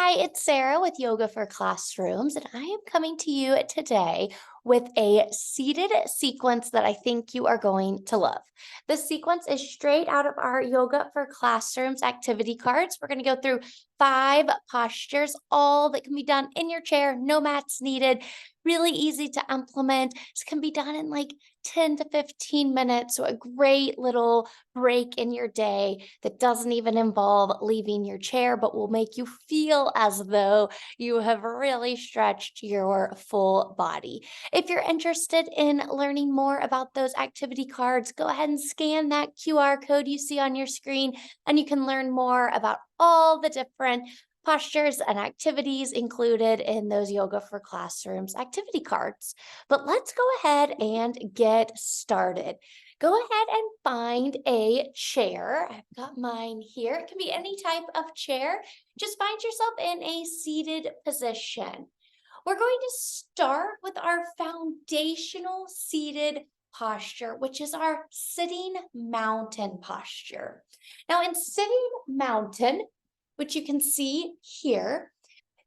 Hi, it's Sarah with Yoga for Classrooms, and I am coming to you today with a seated sequence that I think you are going to love. The sequence is straight out of our Yoga for Classrooms activity cards. We're going to go through 5 postures, all that can be done in your chair, no mats needed, really easy to implement. This can be done in like 10 to 15 minutes, so a great little break in your day that doesn't even involve leaving your chair, but will make you feel as though you have really stretched your full body. If you're interested in learning more about those activity cards, go ahead and scan that QR code you see on your screen, and you can learn more about all the different postures and activities included in those Yoga for Classrooms activity cards. But let's go ahead and get started. Go ahead and find a chair. I've got mine here. It can be any type of chair. Just find yourself in a seated position. We're going to start with our foundational seated posture, which is our sitting mountain posture. Now, in sitting mountain, which you can see here,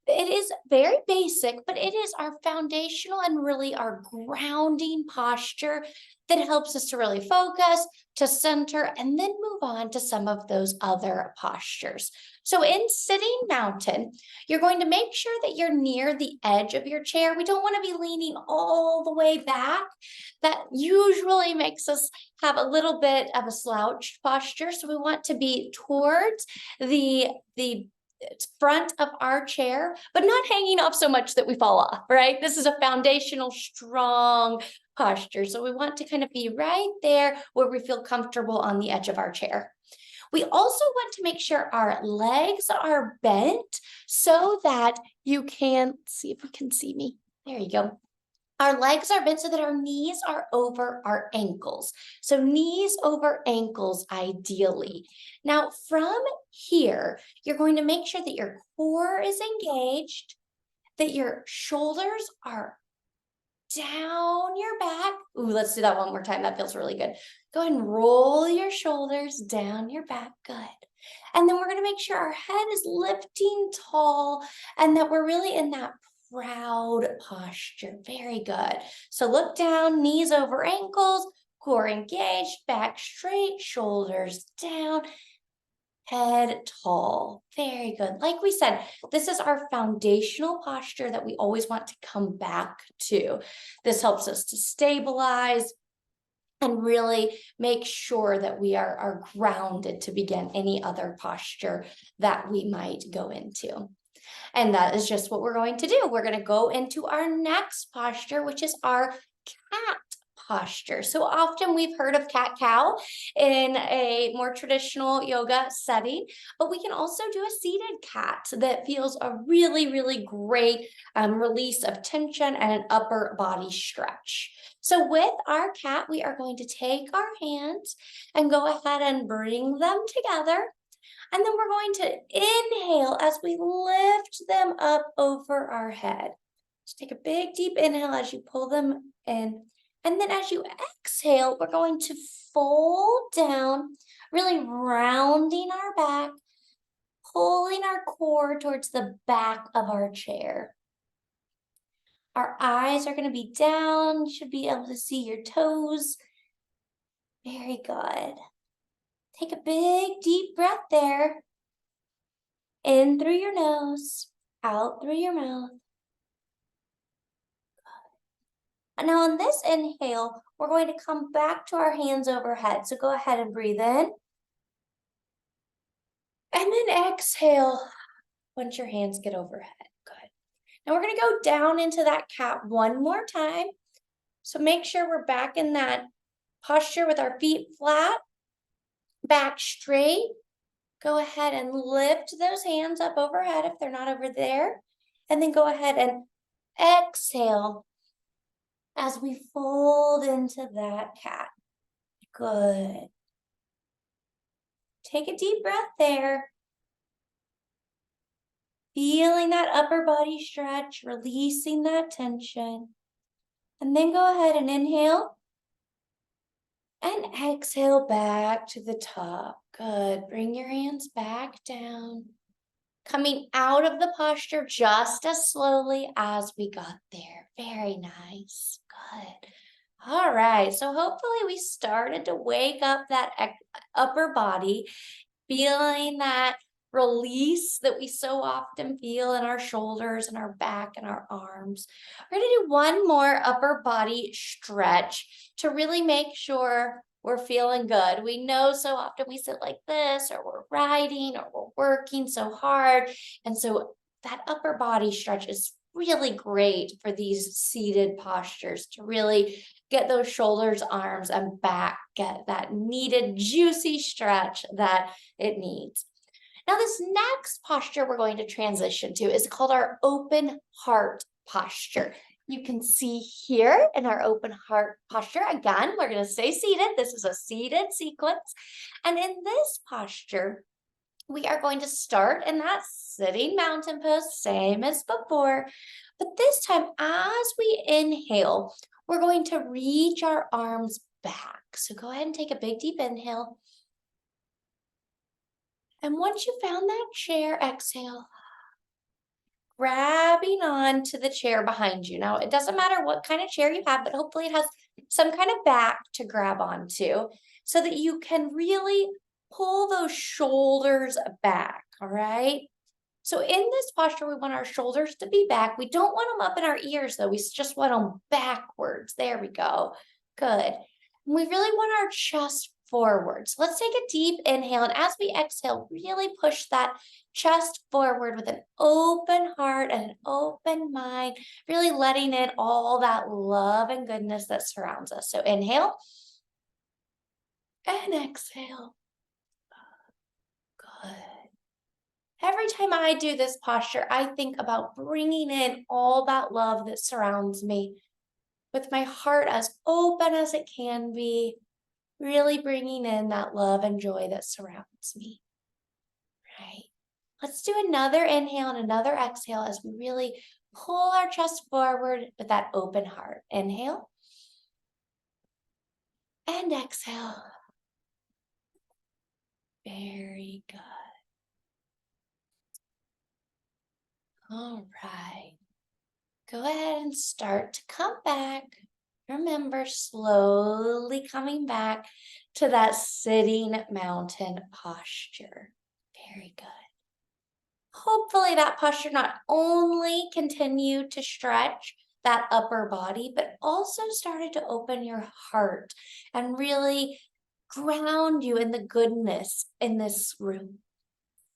it is very basic, but it is our foundational and really our grounding posture that helps us to really focus, to center, and then move on to some of those other postures. So in sitting mountain, you're going to make sure that you're near the edge of your chair. We don't want to be leaning all the way back. That usually makes us have a little bit of a slouched posture. So we want to be towards the front of our chair, but not hanging off so much that we fall off, right? This is a foundational, strong posture. So we want to kind of be right there where we feel comfortable on the edge of our chair. We also want to make sure our legs are bent so that you can, see if you can see me. There you go. Our legs are bent so that our knees are over our ankles. So knees over ankles, ideally. Now, from here, you're going to make sure that your core is engaged, that your shoulders are down your back. Ooh, let's do that one more time. That feels really good. Go ahead and roll your shoulders down your back. Good. And then we're going to make sure our head is lifting tall and that we're really in that proud posture. Very good. So look down, knees over ankles, core engaged, back straight, shoulders down, head tall. Very good. Like we said, this is our foundational posture that we always want to come back to. This helps us to stabilize and really make sure that we are grounded to begin any other posture that we might go into. And that is just what we're going to do. We're going to go into our next posture, which is our cat posture. So often we've heard of cat-cow in a more traditional yoga setting, but we can also do a seated cat that feels a really, really great release of tension and an upper body stretch. So with our cat, we are going to take our hands and go ahead and bring them together. And then we're going to inhale as we lift them up over our head. Just take a big, deep inhale as you pull them in. And then as you exhale, we're going to fold down, really rounding our back, pulling our core towards the back of our chair. Our eyes are going to be down. You should be able to see your toes. Very good. Take a big, deep breath there. In through your nose, out through your mouth. And now on this inhale, we're going to come back to our hands overhead. So go ahead and breathe in. And then exhale once your hands get overhead. Good. Now we're going to go down into that cat one more time. So make sure we're back in that posture with our feet flat, back straight. Go ahead and lift those hands up overhead if they're not over there. And then go ahead and exhale as we fold into that cat. Good. Take a deep breath there. Feeling that upper body stretch, releasing that tension. And then go ahead and inhale. And exhale back to the top. Good. Bring your hands back down. coming out of the posture just as slowly as we got there. Very nice. Good. All right. So hopefully we started to wake up that upper body, feeling that release that we so often feel in our shoulders and our back and our arms. We're going to do one more upper body stretch to really make sure we're feeling good. We know so often we sit like this, or we're riding, or we're working so hard. And so that upper body stretch is really great for these seated postures to really get those shoulders, arms, and back, get that needed juicy stretch that it needs. Now, this next posture we're going to transition to is called our open heart posture. You can see here in our open heart posture, again, we're going to stay seated. This is a seated sequence. And in this posture, we are going to start in that sitting mountain pose, same as before. But this time, as we inhale, we're going to reach our arms back. So go ahead and take a big, deep inhale. And once you found that chair, exhale, grabbing on to the chair behind you. Now, it doesn't matter what kind of chair you have, but hopefully it has some kind of back to grab onto so that you can really pull those shoulders back, all right? So in this posture, we want our shoulders to be back. We don't want them up in our ears, though. We just want them backwards. There we go. Good. And we really want our chest forward. So let's take a deep inhale. And as we exhale, really push that chest forward with an open heart and an open mind, really letting in all that love and goodness that surrounds us. So inhale and exhale. Good. Every time I do this posture, I think about bringing in all that love that surrounds me with my heart as open as it can be, really bringing in that love and joy that surrounds me, right? Let's do another inhale and another exhale as we really pull our chest forward with that open heart. Inhale and exhale. Very good. All right. Go ahead and start to come back. Remember, slowly coming back to that sitting mountain posture. Very good. Hopefully that posture not only continued to stretch that upper body, but also started to open your heart and really ground you in the goodness in this room.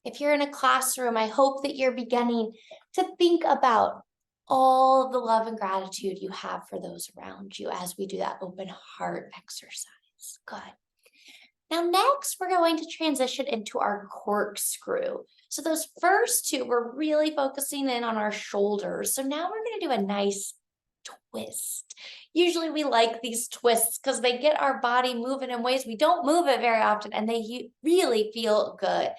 If you're in a classroom, I hope that you're beginning to think about all the love and gratitude you have for those around you as we do that open heart exercise. Good. Now, next, we're going to transition into our corkscrew. So those first two, we're really focusing in on our shoulders. So now we're going to do a nice twist. Usually we like these twists because they get our body moving in ways we don't move it very often, and they really feel good.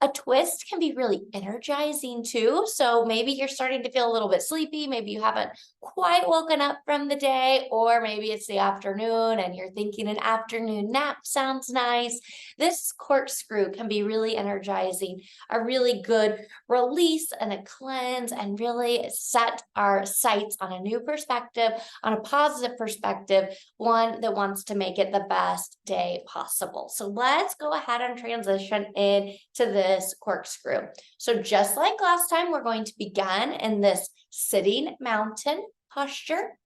A twist can be really energizing too. So maybe you're starting to feel a little bit sleepy. Maybe you haven't quite woken up from the day, or maybe it's the afternoon and you're thinking an afternoon nap sounds nice. This corkscrew can be really energizing, a really good release and a cleanse, and really set our sights on a new perspective, on a positive perspective, one that wants to make it the best day possible. So let's go ahead and transition into this corkscrew. So just like last time, we're going to begin in this sitting mountain posture.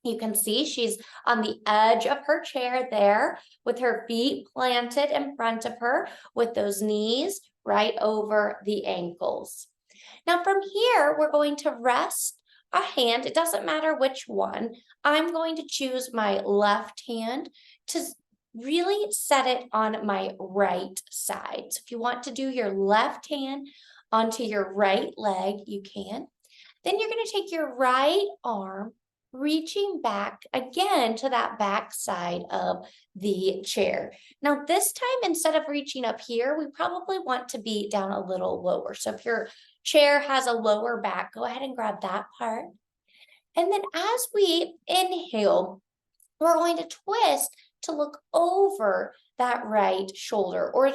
You can see she's on the edge of her chair there with her feet planted in front of her with those knees right over the ankles. Now from here, we're going to rest a hand. It doesn't matter which one. I'm going to choose my left hand to really set it on my right side. So if you want to do your left hand onto your right leg, you can. Then you're going to take your right arm, reaching back again to that back side of the chair. Now this time, instead of reaching up here, we probably want to be down a little lower. So if your chair has a lower back, go ahead and grab that part. And then as we inhale, we're going to twist to look over that right shoulder, or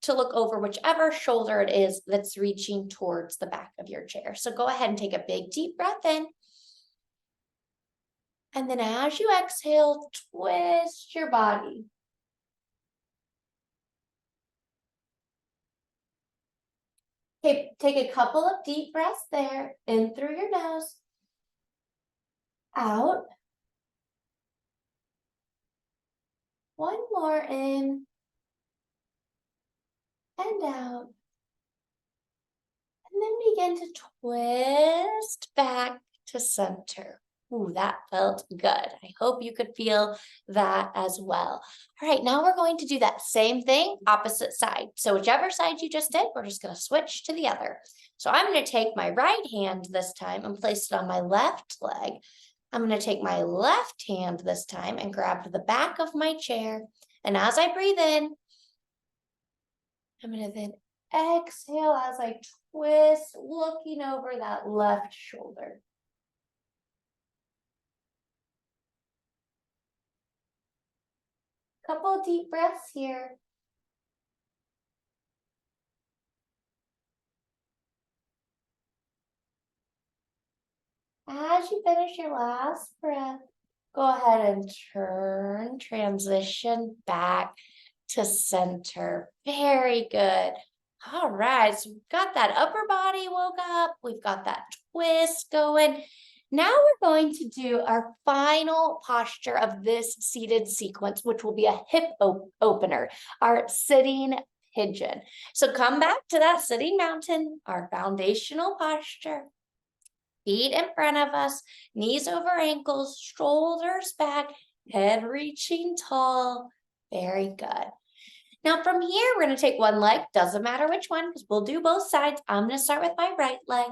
to look over whichever shoulder it is that's reaching towards the back of your chair. So go ahead and take a big deep breath in. And then as you exhale, twist your body. Okay, take a couple of deep breaths there, in through your nose, out. One more in and out. And then begin to twist back to center. Ooh, that felt good. I hope you could feel that as well. All right, now we're going to do that same thing, opposite side. So whichever side you just did, we're just going to switch to the other. So I'm going to take my right hand this time and place it on my left leg. I'm going to take my left hand this time and grab the back of my chair. And as I breathe in, I'm going to then exhale as I twist, looking over that left shoulder. Couple of deep breaths here. As you finish your last breath, go ahead and transition back to center. Very good. All right, so we've got that upper body woke up. We've got that twist going. Now we're going to do our final posture of this seated sequence, which will be a hip opener, our sitting pigeon. So come back to that sitting mountain, our foundational posture. Feet in front of us, knees over ankles, shoulders back, head reaching tall. Very good. Now from here, we're going to take one leg, doesn't matter which one, because we'll do both sides. I'm going to start with my right leg.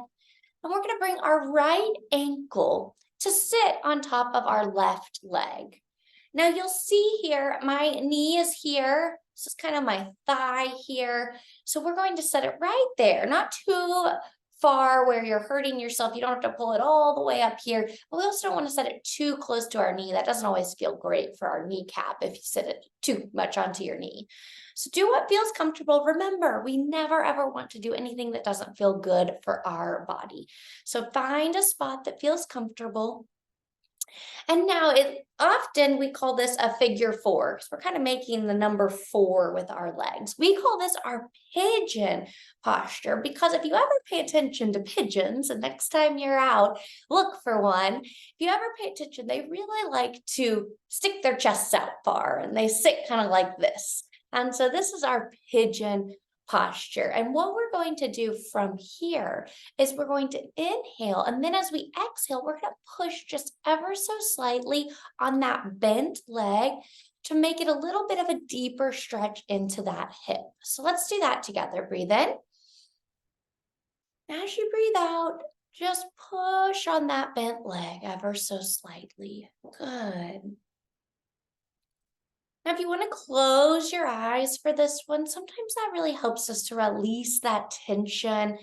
And we're going to bring our right ankle to sit on top of our left leg. Now you'll see here, my knee is here. This is kind of my thigh here. So we're going to set it right there, not too far where you're hurting yourself. You don't have to pull it all the way up here, but we also don't want to set it too close to our knee. That doesn't always feel great for our kneecap if you sit it too much onto your knee. So do what feels comfortable. Remember, we never ever want to do anything that doesn't feel good for our body. So find a spot that feels comfortable. And now often we call this a figure four, because we're kind of making the number 4 with our legs. We call this our pigeon posture, because if you ever pay attention to pigeons, and next time you're out, look for one. If you ever pay attention, they really like to stick their chests out far, and they sit kind of like this. And so this is our pigeon posture. And what we're going to do from here is we're going to inhale, and then as we exhale, we're going to push just ever so slightly on that bent leg to make it a little bit of a deeper stretch into that hip. So let's do that together. Breathe in. As you breathe out, just push on that bent leg ever so slightly. Good. Now, if you want to close your eyes for this one, sometimes that really helps us to release that tension,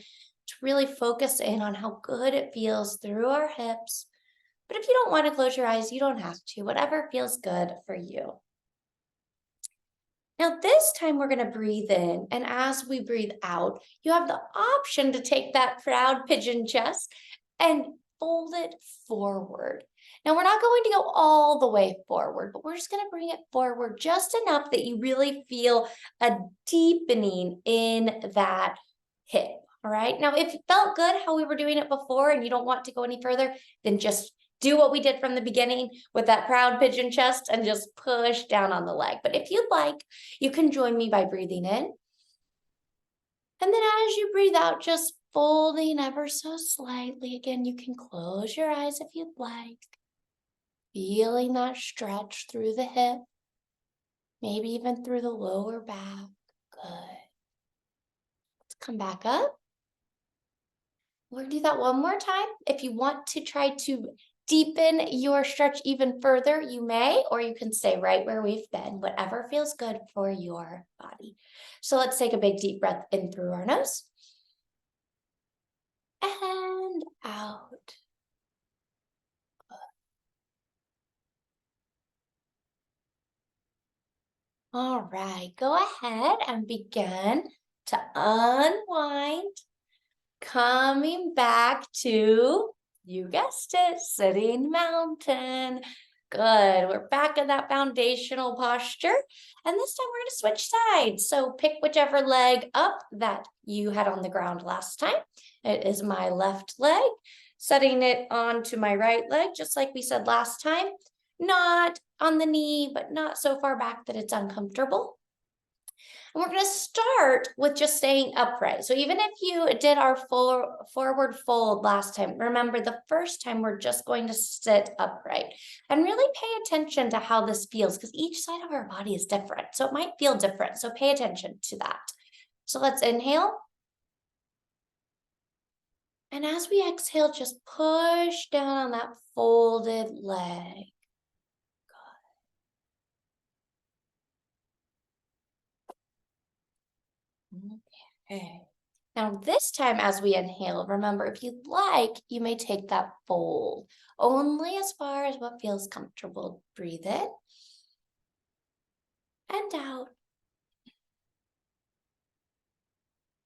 to really focus in on how good it feels through our hips. But if you don't want to close your eyes, you don't have to, whatever feels good for you. Now, this time we're going to breathe in, and as we breathe out, you have the option to take that proud pigeon chest and fold it forward. Now, we're not going to go all the way forward, but we're just going to bring it forward just enough that you really feel a deepening in that hip, all right? Now, if it felt good how we were doing it before and you don't want to go any further, then just do what we did from the beginning with that proud pigeon chest and just push down on the leg. But if you'd like, you can join me by breathing in. And then as you breathe out, just folding ever so slightly. Again, you can close your eyes if you'd like. Feeling that stretch through the hip, maybe even through the lower back. Good. Let's come back up. We're going to do that one more time. If you want to try to deepen your stretch even further, you may, or you can stay right where we've been, whatever feels good for your body. So let's take a big deep breath in through our nose and out. All right, go ahead and begin to unwind, coming back to, you guessed it, sitting mountain. Good. We're back in that foundational posture. And this time we're going to switch sides. So pick whichever leg up that you had on the ground last time. It is my left leg, setting it onto my right leg, just like we said last time. Not on the knee, but not so far back that it's uncomfortable. And we're going to start with just staying upright. So even if you did our full forward fold last time, remember the first time we're just going to sit upright and really pay attention to how this feels because each side of our body is different. So it might feel different. So pay attention to that. So let's inhale. And as we exhale, just push down on that folded leg. Okay. Now this time as we inhale, remember if you'd like, you may take that fold only as far as what feels comfortable. Breathe in and out.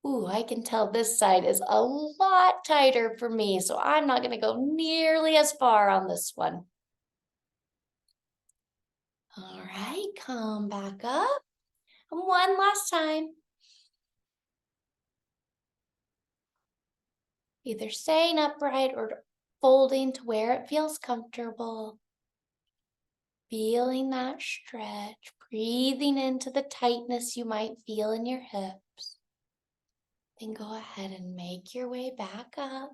Ooh, I can tell this side is a lot tighter for me, so I'm not going to go nearly as far on this one. All right, come back up. And one last time. Either staying upright or folding to where it feels comfortable. Feeling that stretch, breathing into the tightness you might feel in your hips. Then go ahead and make your way back up.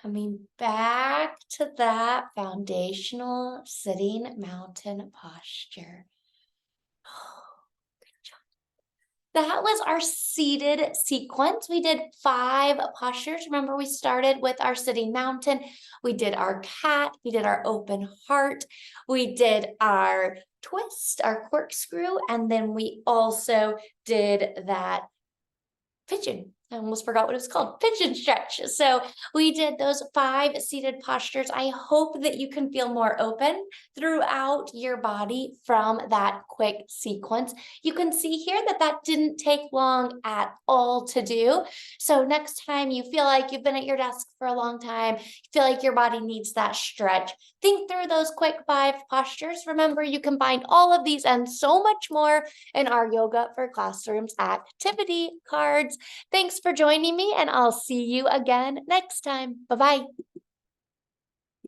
Coming back to that foundational sitting mountain posture. That was our seated sequence. We did 5 postures. Remember, we started with our sitting mountain. We did our cat. We did our open heart. We did our twist, our corkscrew. And then we also did that pigeon. I almost forgot what it was called, pigeon stretch. So we did those 5 seated postures. I hope that you can feel more open throughout your body from that quick sequence. You can see here that that didn't take long at all to do. So next time you feel like you've been at your desk for a long time, you feel like your body needs that stretch, think through those quick 5 postures. Remember, you can find all of these and so much more in our Yoga for Classrooms activity cards. Thanks for joining me, and I'll see you again next time. Bye-bye.